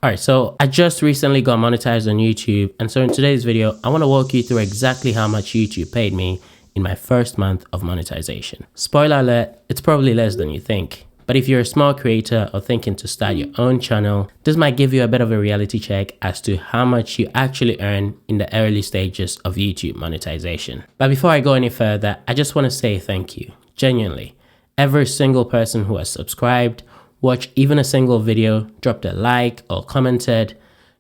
Alright, so I just recently got monetized on YouTube, and so in today's video, I want to walk you through exactly how much YouTube paid me in my first month of monetization. Spoiler alert, it's probably less than you think. But if you're a small creator or thinking to start your own channel, this might give you a bit of a reality check as to how much you actually earn in the early stages of YouTube monetization. But before I go any further, I just want to say thank you, genuinely. Every single person who has subscribed, watched even a single video, dropped a like or commented,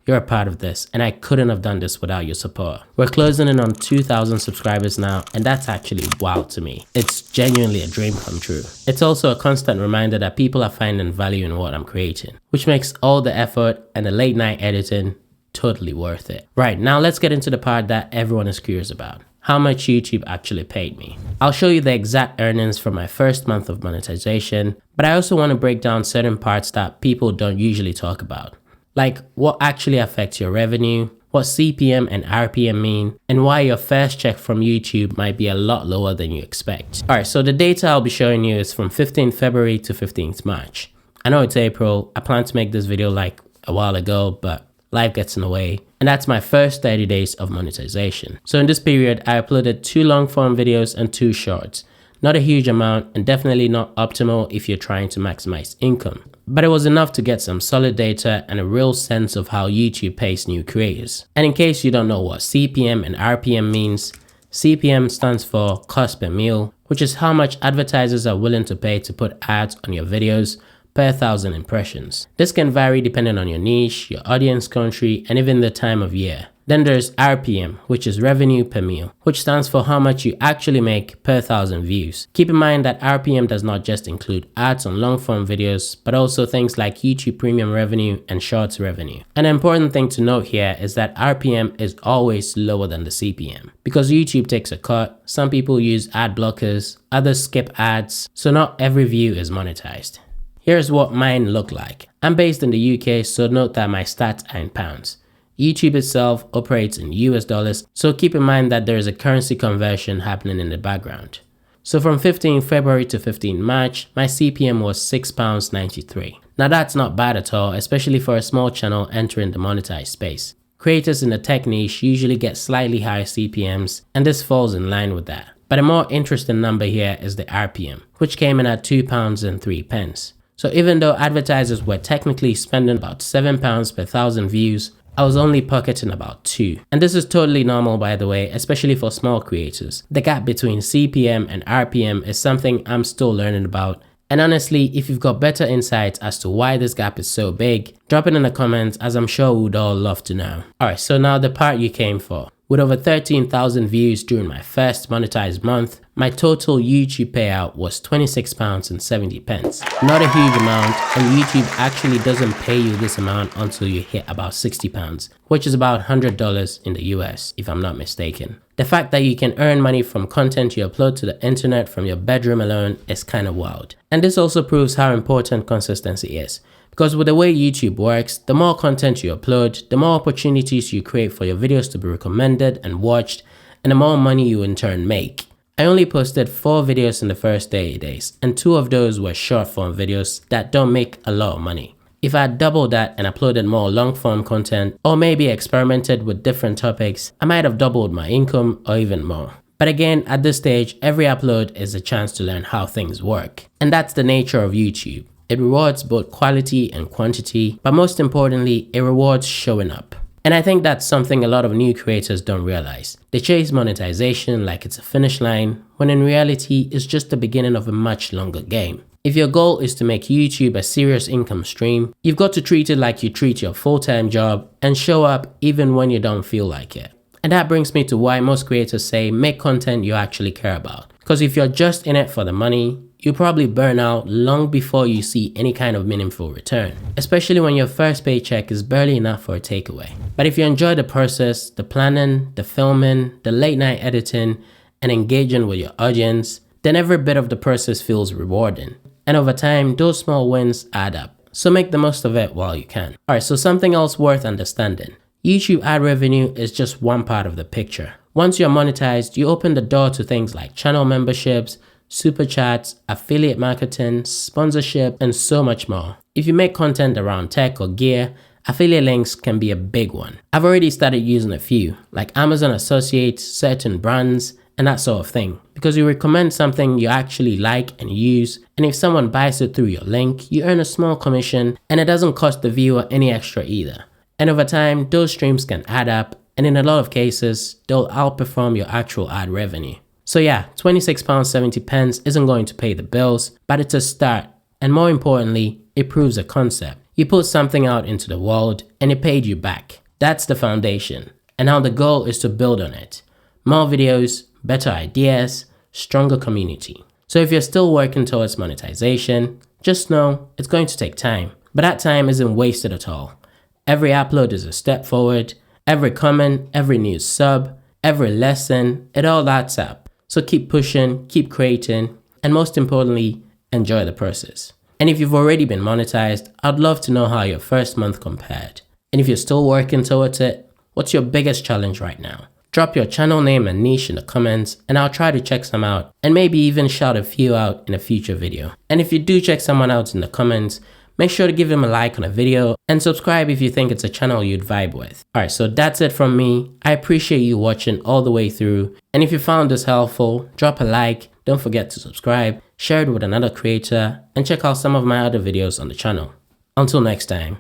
you're a part of this, and I couldn't have done this without your support. We're closing in on 2,000 subscribers now, and that's actually wild to me. It's genuinely a dream come true. It's also a constant reminder that people are finding value in what I'm creating, which makes all the effort and the late night editing totally worth it. Right, now let's get into the part that everyone is curious about. How much YouTube actually paid me. I'll show you the exact earnings from my first month of monetization, but I also want to break down certain parts that people don't usually talk about. Like what actually affects your revenue, what CPM and RPM mean, and why your first check from YouTube might be a lot lower than you expect. Alright, so the data I'll be showing you is from 15th February to 15th March. I know it's April, I planned to make this video like a while ago, but life gets in the way. And that's my first 30 days of monetization. So in this period, I uploaded 2 long form videos and 2 shorts. Not a huge amount and definitely not optimal if you're trying to maximize income. But it was enough to get some solid data and a real sense of how YouTube pays new creators. And in case you don't know what CPM and RPM means, CPM stands for cost per mille, which is how much advertisers are willing to pay to put ads on your videos per 1,000 impressions. This can vary depending on your niche, your audience country, and even the time of year. Then there's RPM, which is revenue per mille, which stands for how much you actually make per 1,000 views. Keep in mind that RPM does not just include ads on long form videos, but also things like YouTube premium revenue and shorts revenue. An important thing to note here is that RPM is always lower than the CPM. Because YouTube takes a cut, some people use ad blockers, others skip ads, so not every view is monetized. Here's what mine look like. I'm based in the UK, so note that my stats are in pounds. YouTube itself operates in US dollars, so keep in mind that there is a currency conversion happening in the background. So from 15 February to 15 March, my CPM was £6.93. Now that's not bad at all, especially for a small channel entering the monetized space. Creators in the tech niche usually get slightly higher CPMs, and this falls in line with that. But a more interesting number here is the RPM, which came in at £2.03. So even though advertisers were technically spending about £7 per 1,000 views, I was only pocketing about 2. And this is totally normal, by the way, especially for small creators. The gap between CPM and RPM is something I'm still learning about. And honestly, if you've got better insights as to why this gap is so big, drop it in the comments, as I'm sure we'd all love to know. Alright, so now the part you came for. With over 13,000 views during my first monetized month, my total YouTube payout was £26.70. Not a huge amount, and YouTube actually doesn't pay you this amount until you hit about £60, which is about $100 in the US, if I'm not mistaken. The fact that you can earn money from content you upload to the internet from your bedroom alone is kind of wild. And this also proves how important consistency is. Because with the way YouTube works, the more content you upload, the more opportunities you create for your videos to be recommended and watched, and the more money you in turn make. I only posted 4 videos in the first 30 days, and 2 of those were short form videos that don't make a lot of money. If I had doubled that and uploaded more long form content, or maybe experimented with different topics, I might have doubled my income or even more. But again, at this stage, every upload is a chance to learn how things work. And that's the nature of YouTube. It rewards both quality and quantity, but most importantly, it rewards showing up. And I think that's something a lot of new creators don't realize. They chase monetization like it's a finish line, when in reality, it's just the beginning of a much longer game. If your goal is to make YouTube a serious income stream, you've got to treat it like you treat your full-time job and show up even when you don't feel like it. And that brings me to why most creators say make content you actually care about. Because if you're just in it for the money, you'll probably burn out long before you see any kind of meaningful return, especially when your first paycheck is barely enough for a takeaway. But if you enjoy the process, the planning, the filming, the late night editing, and engaging with your audience, then every bit of the process feels rewarding. And over time, those small wins add up. So make the most of it while you can. Alright, so something else worth understanding. YouTube ad revenue is just one part of the picture. Once you're monetized, you open the door to things like channel memberships, super chats, affiliate marketing, sponsorship, and so much more. If you make content around tech or gear, affiliate links can be a big one. I've already started using a few, like Amazon Associates, certain brands, and that sort of thing, because you recommend something you actually like and use, and if someone buys it through your link, you earn a small commission, and it doesn't cost the viewer any extra either. And over time, those streams can add up, and in a lot of cases, they'll outperform your actual ad revenue. So yeah, £26.70 isn't going to pay the bills, but it's a start, and more importantly, it proves a concept. You put something out into the world, and it paid you back. That's the foundation, and now the goal is to build on it. More videos, better ideas, stronger community. So if you're still working towards monetization, just know it's going to take time, but that time isn't wasted at all. Every upload is a step forward, every comment, every new sub, every lesson, it all adds up. So keep pushing, keep creating, and most importantly, enjoy the process. And if you've already been monetized, I'd love to know how your first month compared. And if you're still working towards it, what's your biggest challenge right now? Drop your channel name and niche in the comments, and I'll try to check some out, and maybe even shout a few out in a future video. And if you do check someone out in the comments, make sure to give them a like on a video and subscribe if you think it's a channel you'd vibe with. Alright, so that's it from me. I appreciate you watching all the way through, and if you found this helpful, drop a like, don't forget to subscribe, share it with another creator, and check out some of my other videos on the channel. Until next time,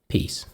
peace.